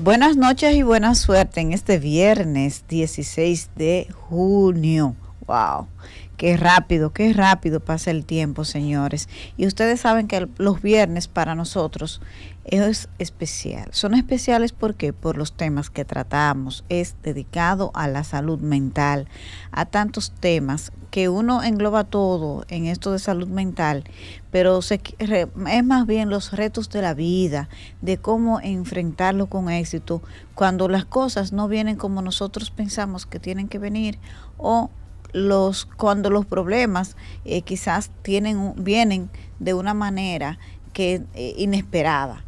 Buenas noches y buena suerte en este viernes 16 de junio. Wow, qué rápido pasa el tiempo, señores. Y ustedes saben que los viernes para nosotros es especial. Son especiales porque por los temas que tratamos. Es dedicado a la salud mental, a tantos temas que uno engloba todo en esto de salud mental, pero es más bien los retos de la vida, de cómo enfrentarlo con éxito cuando las cosas no vienen como nosotros pensamos que tienen que venir, o cuando los problemas quizás vienen de una manera que inesperada,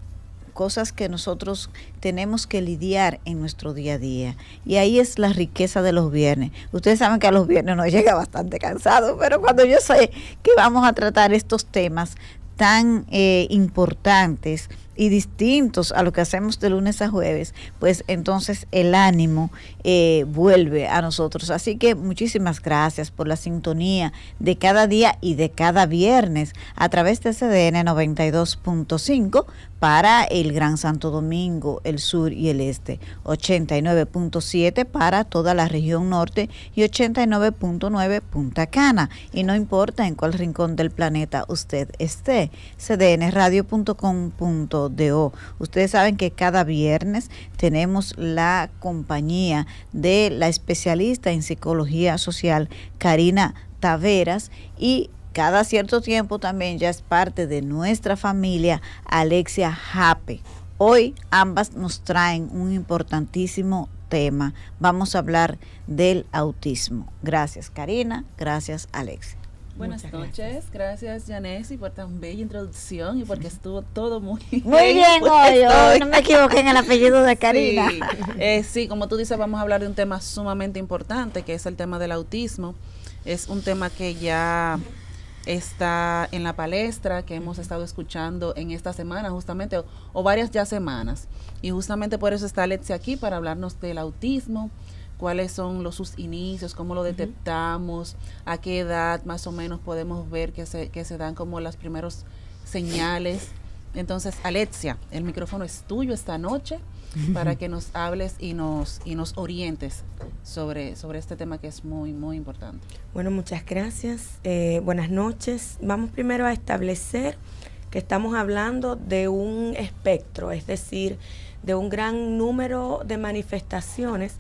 cosas que nosotros tenemos que lidiar en nuestro día a día. Y ahí es la riqueza de los viernes. Ustedes saben que a los viernes nos llega bastante cansado, pero cuando yo sé que vamos a tratar estos temas tan importantes y distintos a lo que hacemos de lunes a jueves, pues entonces el ánimo vuelve a nosotros. Así que muchísimas gracias por la sintonía de cada día y de cada viernes a través de CDN 92.5 para el Gran Santo Domingo, el sur y el este, 89.7 para toda la región norte y 89.9 Punta Cana. Y no importa en cuál rincón del planeta usted esté, cdnradio.com.do. Ustedes saben que cada viernes tenemos la compañía de la especialista en psicología social, Karina Taveras, y cada cierto tiempo también ya es parte de nuestra familia, Alexia Jape. Hoy ambas nos traen un importantísimo tema. Vamos a hablar del autismo. Gracias, Karina. Gracias, Alexia. Buenas noches, gracias Yanesi por tan bella introducción y porque estuvo todo muy bien hoy, no me equivoqué en el apellido de Karina. Sí, como tú dices, vamos a hablar de un tema sumamente importante, que es el tema del autismo. Es un tema que ya está en la palestra, que hemos estado escuchando en esta semana justamente, o varias ya semanas, y justamente por eso está Alexia aquí para hablarnos del autismo, cuáles son sus inicios, cómo lo detectamos, a qué edad más o menos podemos ver que se dan como las primeros señales. Entonces, Alexia, el micrófono es tuyo esta noche para que nos hables y nos orientes sobre este tema que es muy, muy importante. Bueno, muchas gracias. Buenas noches. Vamos primero a establecer que estamos hablando de un espectro, es decir, de un gran número de manifestaciones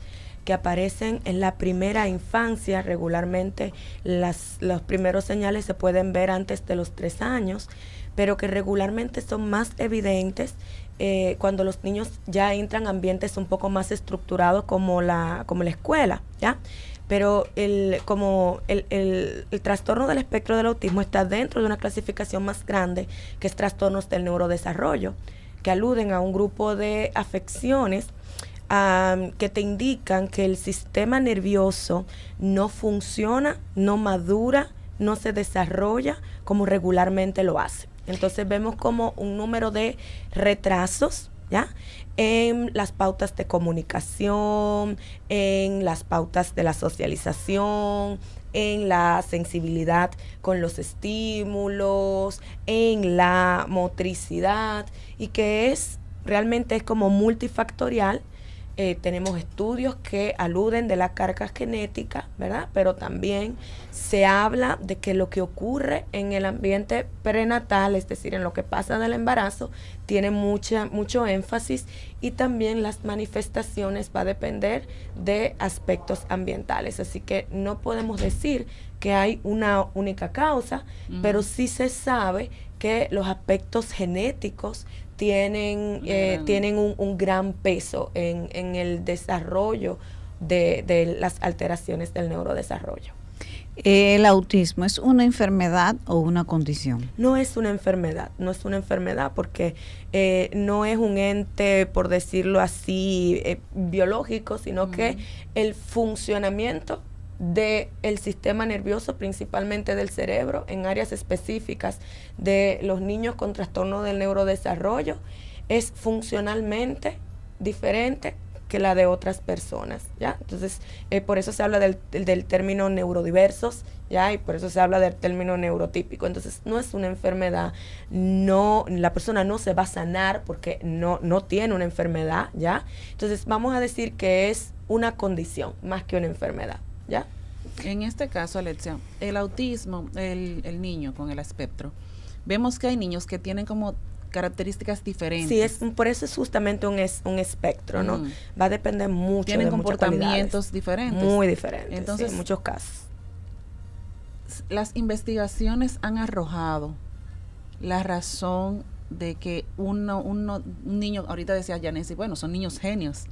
que aparecen en la primera infancia. Regularmente los primeros señales se pueden ver antes de los 3 años, pero que regularmente son más evidentes cuando los niños ya entran a ambientes un poco más estructurados como la escuela, ¿ya? Pero el trastorno del espectro del autismo está dentro de una clasificación más grande, que es trastornos del neurodesarrollo, que aluden a un grupo de afecciones que te indican que el sistema nervioso no funciona, no madura, no se desarrolla como regularmente lo hace. Entonces vemos como un número de retrasos, ¿ya?, en las pautas de comunicación, en las pautas de la socialización, en la sensibilidad con los estímulos, en la motricidad, y que realmente es como multifactorial. Tenemos estudios que aluden de la carga genética, ¿verdad? Pero también se habla de que lo que ocurre en el ambiente prenatal, es decir, en lo que pasa del embarazo, tiene mucho énfasis, y también las manifestaciones va a depender de aspectos ambientales. Así que no podemos decir que hay una única causa, pero sí se sabe que los aspectos genéticos tienen un gran peso en el desarrollo de las alteraciones del neurodesarrollo. ¿El autismo es una enfermedad o una condición? No es una enfermedad porque no es un ente, por decirlo así, biológico, sino que el funcionamiento del sistema nervioso, principalmente del cerebro, en áreas específicas de los niños con trastorno del neurodesarrollo, es funcionalmente diferente que la de otras personas, ¿ya? Entonces, por eso se habla del término neurodiversos, ¿ya? Y por eso se habla del término neurotípico. Entonces, no es una enfermedad, no, la persona no se va a sanar porque no tiene una enfermedad, ¿ya? Entonces, vamos a decir que es una condición más que una enfermedad, ¿ya? En este caso, Alexia, el autismo, el niño con el espectro, vemos que hay niños que tienen como características diferentes. Sí, por eso es justamente un espectro, ¿no? Va a depender mucho tienen de comportamientos diferentes. Muy diferentes, entonces, sí, en muchos casos. Las investigaciones han arrojado la razón de que un niño, ahorita decía Yanesi, bueno, son niños genios.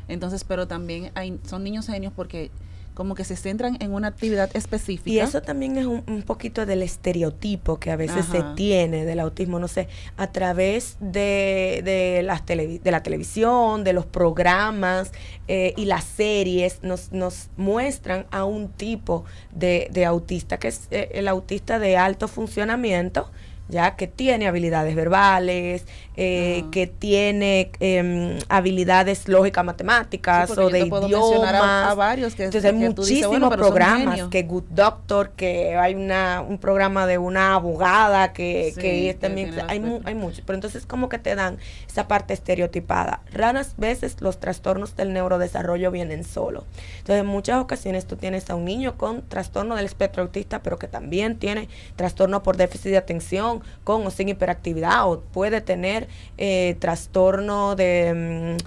Entonces, pero también son niños genios porque como que se centran en una actividad específica. Y eso también es un poquito del estereotipo que a veces se tiene del autismo, no sé, a través de la televisión, de los programas y las series nos muestran a un tipo de autista, que es el autista de alto funcionamiento, ya que tiene habilidades verbales, que tiene habilidades lógicas matemáticas, sí, o de idiomas. A varios que, entonces hay muchísimos dices, bueno, programas, que Good Doctor, que hay un programa de una abogada que es también, hay muchos, pero entonces como que te dan esa parte estereotipada. Raras veces los trastornos del neurodesarrollo vienen solos. Entonces en muchas ocasiones tú tienes a un niño con trastorno del espectro autista, pero que también tiene trastorno por déficit de atención, con o sin hiperactividad, o puede tener trastorno de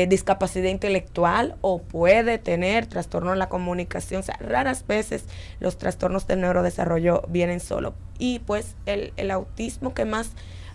discapacidad intelectual, o puede tener trastorno en la comunicación. O sea, raras veces los trastornos del neurodesarrollo vienen solo. Y pues el autismo que más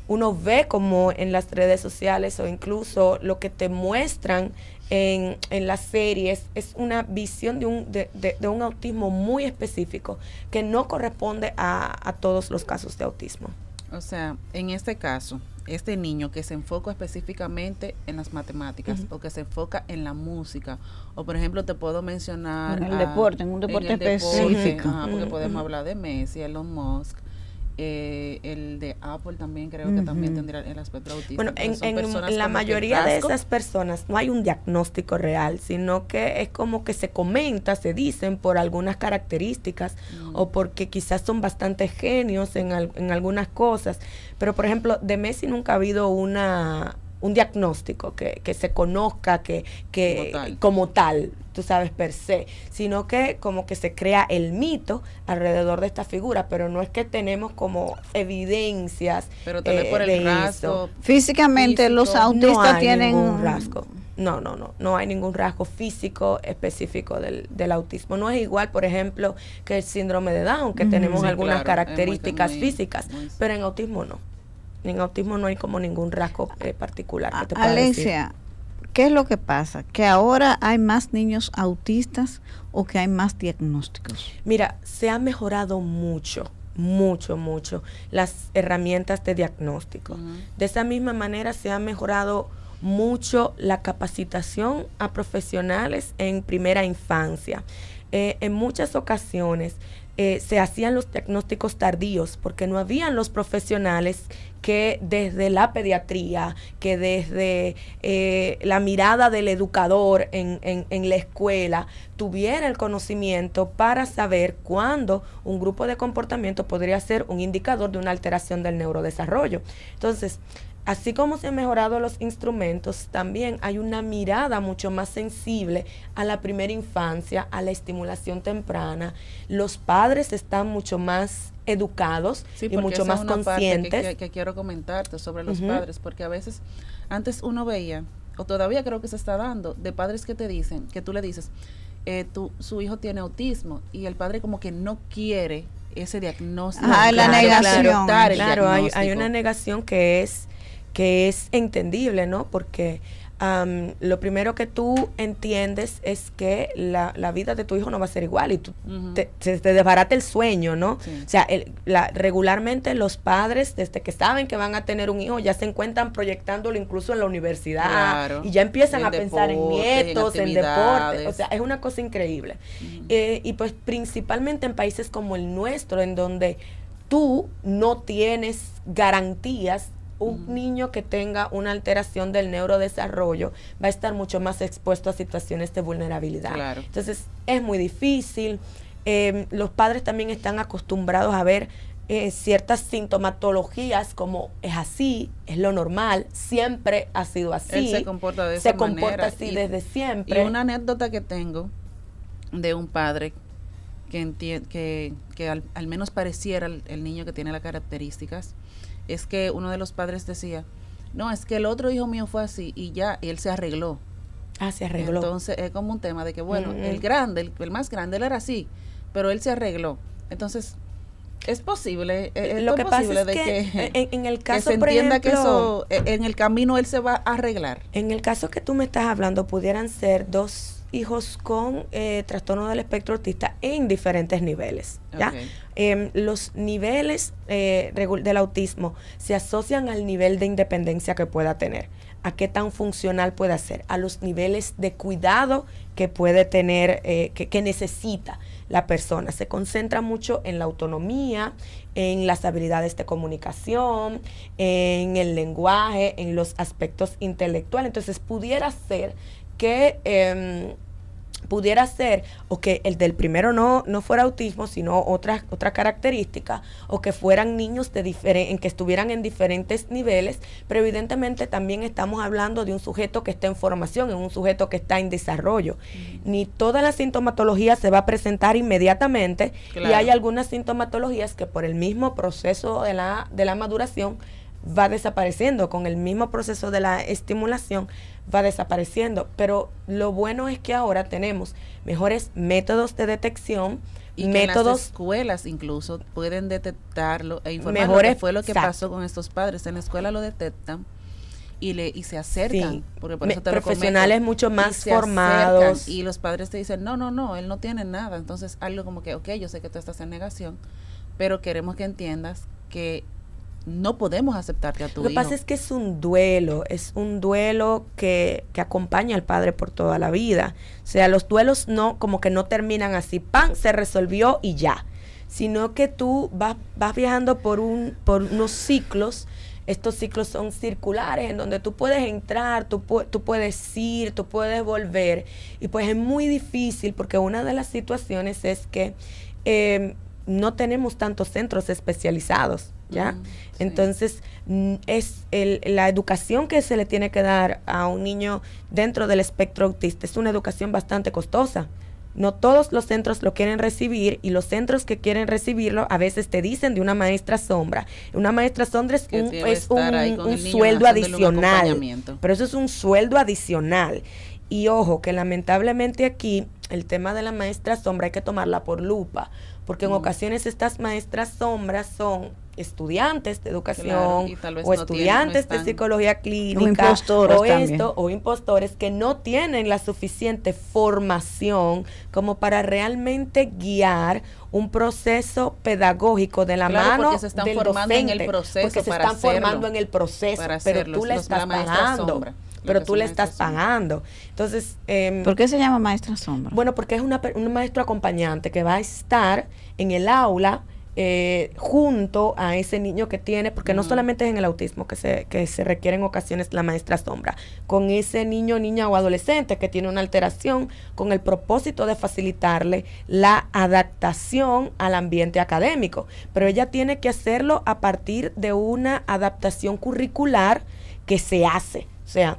uno ve como en las redes sociales, o incluso lo que te muestran en las series, es una visión de un autismo muy específico que no corresponde a todos los casos de autismo. O sea, en este caso, este niño que se enfoca específicamente en las matemáticas, o que se enfoca en la música, o por ejemplo te puedo mencionar en el deporte, en un deporte específico, porque podemos hablar de Messi, Elon Musk, el de Apple también creo que también tendrá el aspecto autista. Bueno, en la mayoría de esas personas no hay un diagnóstico real, sino que es como que se comenta, se dicen por algunas características, o porque quizás son bastante genios en algunas cosas. Pero por ejemplo, de Messi nunca ha habido un diagnóstico que se conozca como tal, tú sabes, per se, sino que como que se crea el mito alrededor de esta figura, pero no es que tenemos como evidencias. Pero tal vez por el rasgo físicamente físico, los autistas no tienen ningún rasgo. No hay ningún rasgo físico específico del autismo. No es igual, por ejemplo, que el síndrome de Down, que tenemos algunas características físicas, pero en autismo no. En autismo no hay como ningún rasgo particular que te pueda Alexia, decir. ¿qué es lo que pasa? ¿Que ahora hay más niños autistas o que hay más diagnósticos? Mira, se ha mejorado mucho las herramientas de diagnóstico. De esa misma manera se ha mejorado mucho la capacitación a profesionales en primera infancia. En muchas ocasiones se hacían los diagnósticos tardíos porque no habían los profesionales que desde la pediatría, que desde la mirada del educador en la escuela tuviera el conocimiento para saber cuándo un grupo de comportamiento podría ser un indicador de una alteración del neurodesarrollo. Entonces, así como se han mejorado los instrumentos, también hay una mirada mucho más sensible a la primera infancia, a la estimulación temprana. Los padres están mucho más educados y mucho más conscientes. Parte que quiero comentarte sobre los padres, porque a veces antes uno veía, o todavía creo que se está dando, de padres que te dicen, que tú le dices, su hijo tiene autismo, y el padre como que no quiere ese diagnóstico. La negación. Claro, hay una negación que es entendible, ¿no? Porque lo primero que tú entiendes es que la vida de tu hijo no va a ser igual y tú te desbarata el sueño, ¿no? Sí. O sea, regularmente los padres, desde que saben que van a tener un hijo, ya se encuentran proyectándolo incluso en la universidad, claro, y ya empiezan a deporte, pensar en nietos, en deporte. O sea, es una cosa increíble. Y pues principalmente en países como el nuestro, en donde tú no tienes garantías un niño que tenga una alteración del neurodesarrollo va a estar mucho más expuesto a situaciones de vulnerabilidad. Claro. Entonces, es muy difícil. Los padres también están acostumbrados a ver ciertas sintomatologías como es así, es lo normal, siempre ha sido así. Él se comporta de esa manera. Se comporta así desde siempre. Y una anécdota que tengo de un padre que al menos pareciera el niño que tiene las características, es que uno de los padres decía, no, es que el otro hijo mío fue así y ya, y él se arregló. Ah, se arregló. Entonces es como un tema de que, bueno, el grande, el más grande, él era así, pero él se arregló. Entonces, es posible, lo que pasa es que en el caso, que se por entienda ejemplo, que eso, en el camino él se va a arreglar. En el caso que tú me estás hablando, pudieran ser dos hijos con trastorno del espectro autista en diferentes niveles, ¿ya? Okay. Los niveles del autismo se asocian al nivel de independencia que pueda tener, a qué tan funcional pueda ser, a los niveles de cuidado que puede tener, que necesita la persona. Se concentra mucho en la autonomía, en las habilidades de comunicación, en el lenguaje, en los aspectos intelectuales. Entonces, pudiera ser que o que el del primero no fuera autismo, sino otra característica, o que fueran niños en que estuvieran en diferentes niveles, pero evidentemente también estamos hablando de un sujeto que está en formación, en un sujeto que está en desarrollo. Ni toda la sintomatología se va a presentar inmediatamente, claro. Y hay algunas sintomatologías que por el mismo proceso de la maduración va desapareciendo, con el mismo proceso de la estimulación va desapareciendo, pero lo bueno es que ahora tenemos mejores métodos de detección y que en las escuelas incluso pueden detectarlo e informar lo que fue lo que pasó con estos padres. En la escuela lo detectan y se acercan, sí, porque por eso te profesionales mucho más formados, y los padres te dicen no, él no tiene nada. Entonces algo como que, ok, yo sé que tú estás en negación, pero queremos que entiendas que no podemos aceptarte a tu hijo. Lo que pasa es que es un duelo que acompaña al padre por toda la vida. O sea, los duelos como que no terminan así, ¡pam!, se resolvió y ya. Sino que tú vas viajando por unos ciclos. Estos ciclos son circulares, en donde tú puedes entrar, tú puedes ir, tú puedes volver. Y pues es muy difícil, porque una de las situaciones es que no tenemos tantos centros especializados, ¿ya? Sí. Entonces, es la educación que se le tiene que dar a un niño dentro del espectro autista es una educación bastante costosa. No todos los centros lo quieren recibir, y los centros que quieren recibirlo a veces te dicen de una maestra sombra. Una maestra sombra es un sueldo adicional, pero eso es un sueldo adicional. Y ojo, que lamentablemente aquí el tema de la maestra sombra hay que tomarla por lupa, porque en ocasiones estas maestras sombras son estudiantes de educación, claro, o estudiantes de psicología clínica, o impostores que no tienen la suficiente formación como para realmente guiar un proceso pedagógico de la mano porque se están del formando docente, en el proceso, porque se están formando en el proceso, pero tú le estás pagando. Pero tú le estás pagando. Entonces, ¿por qué se llama maestra sombra? Bueno, porque es un maestro acompañante que va a estar en el aula junto a ese niño que tiene, porque no solamente es en el autismo que se requiere en ocasiones la maestra sombra, con ese niño, niña o adolescente que tiene una alteración, con el propósito de facilitarle la adaptación al ambiente académico. Pero ella tiene que hacerlo a partir de una adaptación curricular que se hace. O sea,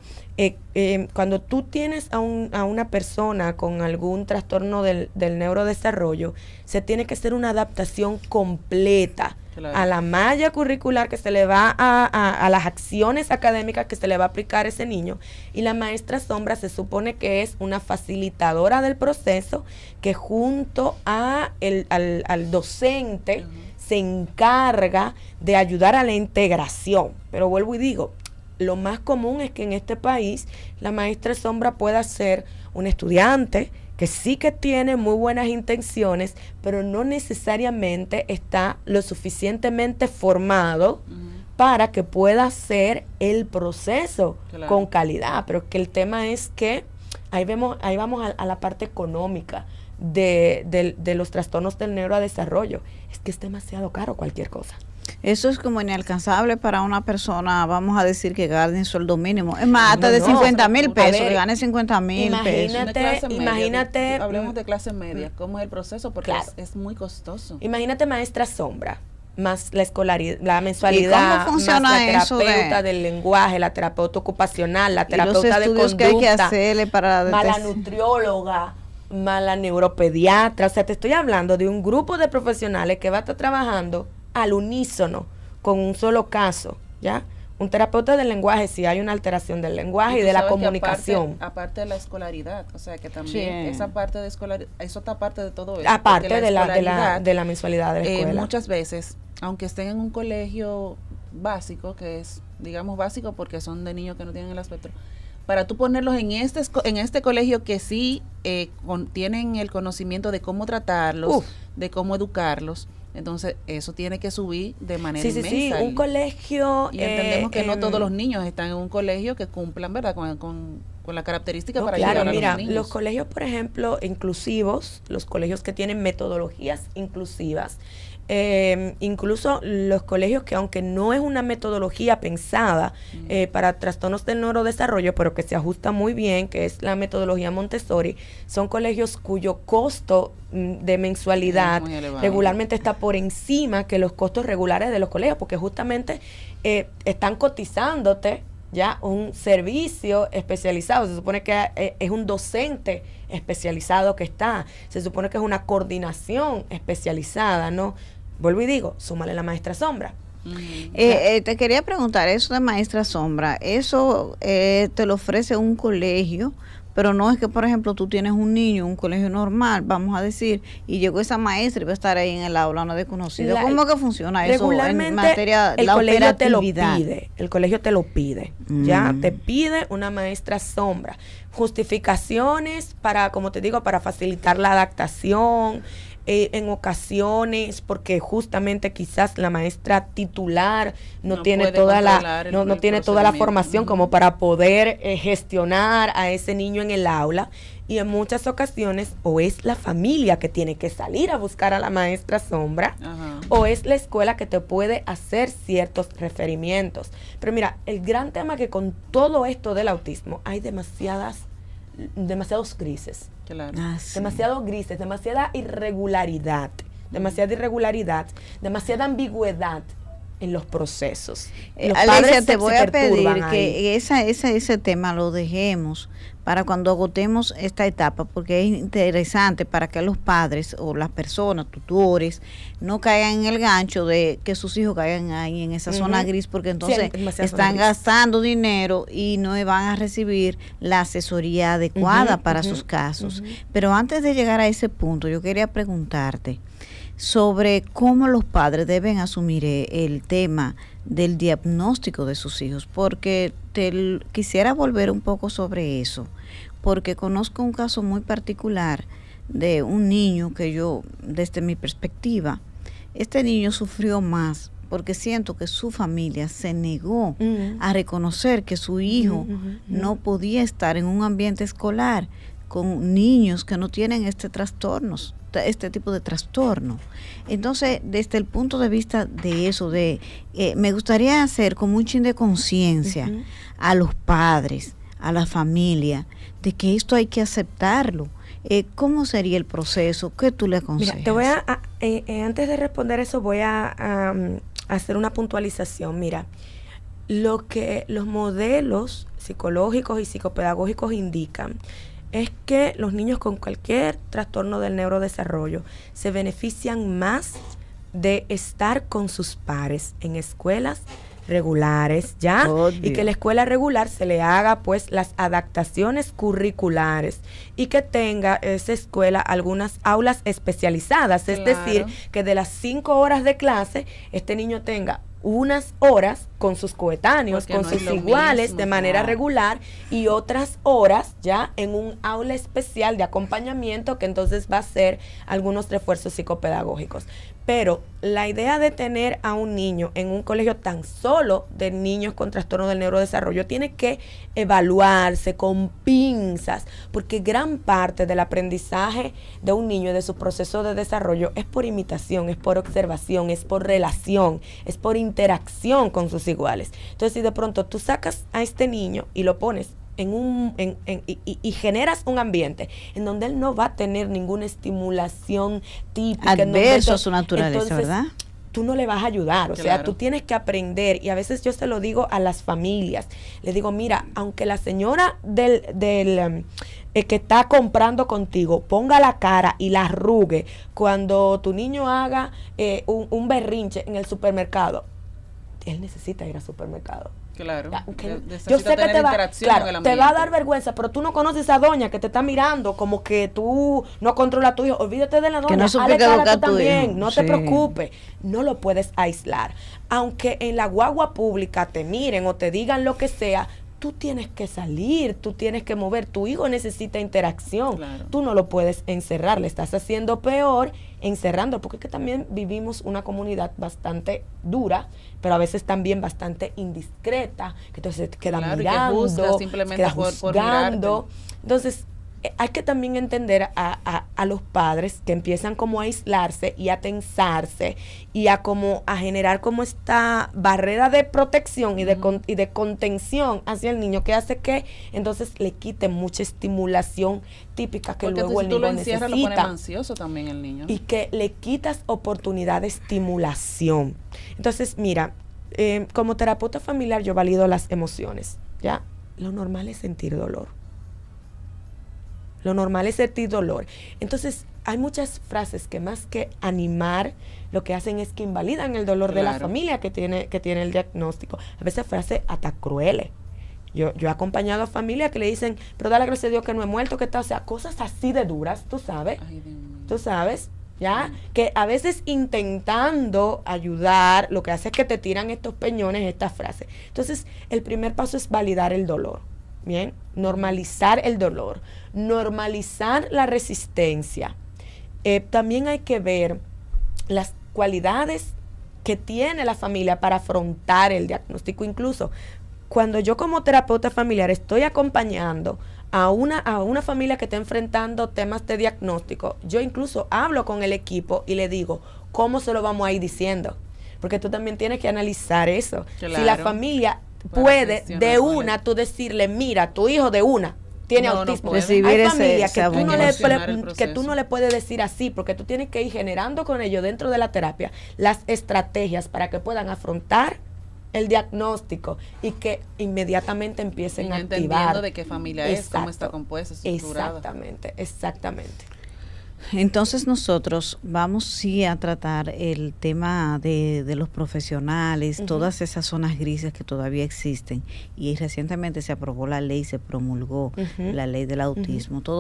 cuando tú tienes a una persona con algún trastorno del neurodesarrollo, se tiene que hacer una adaptación completa, claro, a la malla curricular que se le va a las acciones académicas que se le va a aplicar a ese niño. Y la maestra sombra se supone que es una facilitadora del proceso que junto al docente se encarga de ayudar a la integración. Pero vuelvo y digo, lo más común es que en este país la maestra sombra pueda ser un estudiante que sí que tiene muy buenas intenciones, pero no necesariamente está lo suficientemente formado para que pueda hacer el proceso, claro, con calidad. Pero que el tema es que ahí vamos a la parte económica de los trastornos del neurodesarrollo. Es que es demasiado caro cualquier cosa. Eso es como inalcanzable para una persona, vamos a decir, que gane sueldo mínimo. Es más, hasta de No, 50,000 pesos, ver, que gane 50,000 pesos. Imagínate, hablemos de clase media, ¿cómo es el proceso? Porque claro, es muy costoso. Imagínate maestra sombra, más la escolaridad, la mensualidad, cómo funciona más la eso terapeuta del lenguaje, la terapeuta ocupacional, la terapeuta y los de estudios conducta, que hay que hacerle para más la nutrióloga, más la neuropediatra. O sea, te estoy hablando de un grupo de profesionales que va a estar trabajando al unísono con un solo caso, ¿ya? Un terapeuta del lenguaje, si hay una alteración del lenguaje y de la comunicación. Aparte de la escolaridad, o sea que también Sí. esa parte de escolaridad, eso está parte de todo eso. Aparte porque de la mensualidad de la escuela. Muchas veces, aunque estén en un colegio básico, que es, digamos, básico porque son de niños que no tienen el espectro, para tú ponerlos en este colegio que sí tienen el conocimiento de cómo tratarlos, de cómo educarlos, entonces eso tiene que subir de manera inmensa. Sí, un colegio... Y entendemos que no todos los niños están en un colegio que cumplan, ¿verdad?, con la característica para llegar a los niños. Los colegios, por ejemplo, inclusivos, los colegios que tienen metodologías inclusivas, incluso los colegios que, aunque no es una metodología pensada para trastornos del neurodesarrollo, pero que se ajusta muy bien, que es la metodología Montessori, son colegios cuyo costo de mensualidad regularmente está por encima que los costos regulares de los colegios, porque justamente están cotizándote ya un servicio especializado. Se supone que es un docente especializado que está, se supone que es una coordinación especializada, ¿no? Vuelvo y digo, súmale la maestra sombra. Te quería preguntar, eso de maestra sombra, eso te lo ofrece un colegio, pero no es que, por ejemplo, tú tienes un niño, un colegio normal, vamos a decir, y llegó esa maestra y va a estar ahí en el aula no desconocido. ¿Cómo que funciona eso regularmente, en materia de el la colegio te lo operatividad? pide, el colegio te lo pide, ya te pide una maestra sombra, justificaciones para, como te digo, para facilitar la adaptación, en ocasiones porque justamente quizás la maestra titular no tiene toda la formación como para poder gestionar a ese niño en el aula, y en muchas ocasiones o es la familia que tiene que salir a buscar a la maestra sombra, o es la escuela que te puede hacer ciertos referimientos. Pero mira, el gran tema que con todo esto del autismo hay demasiados grises. Claro. Demasiado grises, demasiada irregularidad, demasiada ambigüedad en los procesos. Alicia, te voy a pedir que ese tema lo dejemos para cuando agotemos esta etapa, porque es interesante para que los padres o las personas, tutores, no caigan en el gancho de que sus hijos caigan ahí en esa zona gris, porque entonces están gastando dinero y no van a recibir la asesoría adecuada para sus casos. Pero antes de llegar a ese punto, yo quería preguntarte sobre cómo los padres deben asumir el tema del diagnóstico de sus hijos, porque quisiera volver un poco sobre eso, porque conozco un caso muy particular de un niño que yo, desde mi perspectiva, este niño sufrió más porque siento que su familia se negó a reconocer que su hijo no podía estar en un ambiente escolar con niños que no tienen este tipo de trastorno. Entonces, desde el punto de vista de eso, me gustaría hacer como un chin de conciencia a los padres, a la familia, de que esto hay que aceptarlo. ¿Cómo sería el proceso? ¿Qué tú le aconsejas? Mira, te voy a antes de responder eso, voy a hacer una puntualización. Mira, lo que los modelos psicológicos y psicopedagógicos indican es que los niños con cualquier trastorno del neurodesarrollo se benefician más de estar con sus pares en escuelas regulares, ¿ya? Y que la escuela regular se le haga pues las adaptaciones curriculares y que tenga esa escuela algunas aulas especializadas, es decir, que de las 5 horas de clase este niño tenga unas horas con sus coetáneos, con sus iguales de manera regular, y otras horas ya en un aula especial de acompañamiento que entonces va a ser algunos refuerzos psicopedagógicos. Pero la idea de tener a un niño en un colegio tan solo de niños con trastorno del neurodesarrollo tiene que evaluarse con pinzas, porque gran parte del aprendizaje de un niño y de su proceso de desarrollo es por imitación, es por observación, es por relación, es por interacción con sus iguales. Entonces, si de pronto tú sacas a este niño y lo pones y generas un ambiente en donde él no va a tener ninguna estimulación típica. Adverso a su naturaleza, entonces, ¿verdad? Tú no le vas a ayudar, o sea, tú tienes que aprender, y a veces yo se lo digo a las familias, le digo, mira, aunque la señora que está comprando contigo ponga la cara y la arrugue cuando tu niño haga un berrinche en el supermercado, él necesita ir al supermercado. Claro. Yo sé que te va a dar vergüenza, pero tú no conoces a esa doña que te está mirando como que tú no controlas a tu hijo. Olvídate de la doña, hazle cara tú también, no te preocupes. No lo puedes aislar. Aunque en la guagua pública te miren o te digan lo que sea, tú tienes que salir, tú tienes que mover. Tu hijo necesita interacción. Claro. Tú no lo puedes encerrar, le estás haciendo peor encerrando, porque es que también vivimos una comunidad bastante dura, pero a veces también bastante indiscreta, que entonces te quedan mirando, que juzga simplemente por juzgando. Entonces, hay que también entender a los padres que empiezan como a aislarse y a tensarse y a generar como esta barrera de protección y de contención hacia el niño, que hace que entonces le quiten mucha estimulación típica que porque luego el niño necesita. Lo pone ansioso también el niño. Y que le quitas oportunidad de estimulación. Entonces, mira, como terapeuta familiar yo valido las emociones, ¿ya? Lo normal es sentir dolor. Lo normal es sentir dolor. Entonces, hay muchas frases que más que animar, lo que hacen es que invalidan el dolor de la familia que tiene el diagnóstico. A veces frases hasta crueles. Yo he acompañado a familias que le dicen, pero da la gracia a Dios que no he muerto, que tal, o sea, cosas así de duras, tú sabes. Ay, tú sabes, ¿ya? Que a veces intentando ayudar, lo que hace es que te tiran estos peñones, estas frases. Entonces, el primer paso es validar el dolor. Bien, normalizar el dolor, normalizar la resistencia. También hay que ver las cualidades que tiene la familia para afrontar el diagnóstico. Incluso cuando yo como terapeuta familiar estoy acompañando a una familia que está enfrentando temas de diagnóstico, yo incluso hablo con el equipo y le digo, ¿cómo se lo vamos a ir diciendo? Porque tú también tienes que analizar eso. Claro. Si la familia puede de una tú decirle, mira, tu hijo de una tiene autismo. Hay familias que tú no le puedes decir así, porque tú tienes que ir generando con ellos dentro de la terapia las estrategias para que puedan afrontar el diagnóstico y que inmediatamente empiecen a activar. Entendiendo de qué familia es, cómo está compuesta, estructurada. Exactamente. Entonces nosotros vamos sí a tratar el tema de los profesionales, todas esas zonas grises que todavía existen, y recientemente se aprobó la ley, se promulgó la ley del autismo, todo